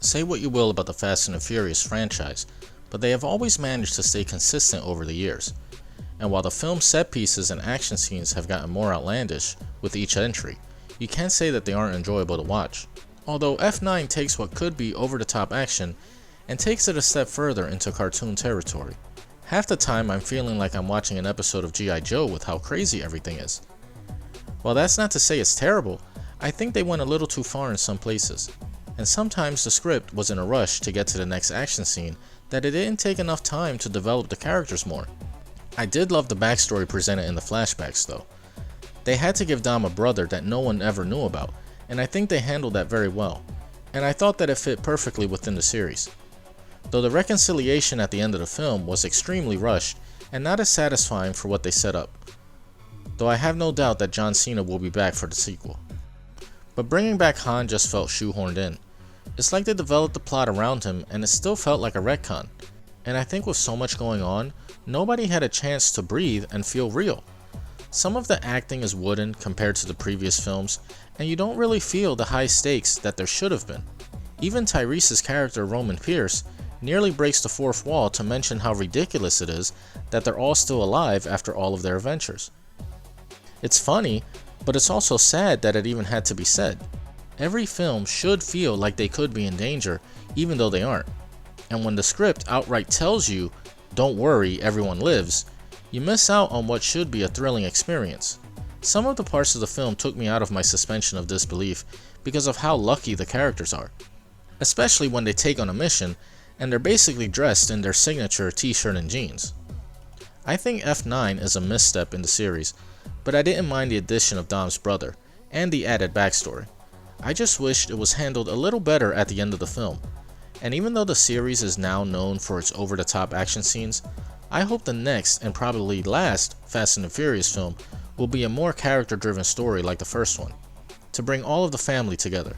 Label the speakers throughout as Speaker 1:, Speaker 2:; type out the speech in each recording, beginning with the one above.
Speaker 1: Say what you will about the Fast and the Furious franchise, but they have always managed to stay consistent over the years. And while the film's set pieces and action scenes have gotten more outlandish with each entry, you can't say that they aren't enjoyable to watch. Although F9 takes what could be over-the-top action and takes it a step further into cartoon territory. Half the time I'm feeling like I'm watching an episode of G.I. Joe with how crazy everything is. While that's not to say it's terrible, I think they went a little too far in some places. And sometimes the script was in a rush to get to the next action scene that it didn't take enough time to develop the characters more. I did love the backstory presented in the flashbacks though. They had to give Dom a brother that no one ever knew about, and I think they handled that very well, and I thought that it fit perfectly within the series. Though the reconciliation at the end of the film was extremely rushed and not as satisfying for what they set up. Though I have no doubt that John Cena will be back for the sequel. But bringing back Han just felt shoehorned in. It's like they developed the plot around him and it still felt like a retcon. And I think with so much going on, nobody had a chance to breathe and feel real. Some of the acting is wooden compared to the previous films, and you don't really feel the high stakes that there should have been. Even Tyrese's character Roman Pierce nearly breaks the fourth wall to mention how ridiculous it is that they're all still alive after all of their adventures. It's funny, but it's also sad that it even had to be said. Every film should feel like they could be in danger, even though they aren't. And when the script outright tells you, "Don't worry, everyone lives," you miss out on what should be a thrilling experience. Some of the parts of the film took me out of my suspension of disbelief because of how lucky the characters are. Especially when they take on a mission and they're basically dressed in their signature t-shirt and jeans. I think F9 is a misstep in the series, but I didn't mind the addition of Dom's brother and the added backstory. I just wished it was handled a little better at the end of the film. And even though the series is now known for its over-the-top action scenes, I hope the next and probably last Fast and the Furious film will be a more character-driven story like the first one, to bring all of the family together.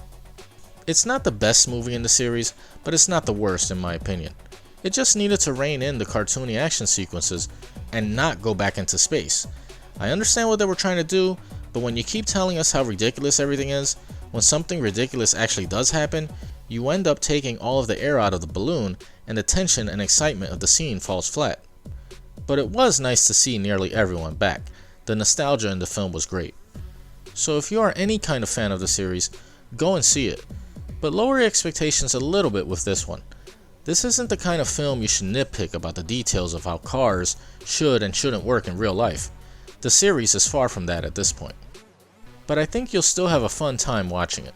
Speaker 1: It's not the best movie in the series, but it's not the worst in my opinion. It just needed to rein in the cartoony action sequences and not go back into space. I understand what they were trying to do, but when you keep telling us how ridiculous everything is, when something ridiculous actually does happen, you end up taking all of the air out of the balloon and the tension and excitement of the scene falls flat. But it was nice to see nearly everyone back. The nostalgia in the film was great. So if you are any kind of fan of the series, go and see it. But lower your expectations a little bit with this one. This isn't the kind of film you should nitpick about the details of how cars should and shouldn't work in real life. The series is far from that at this point. But I think you'll still have a fun time watching it.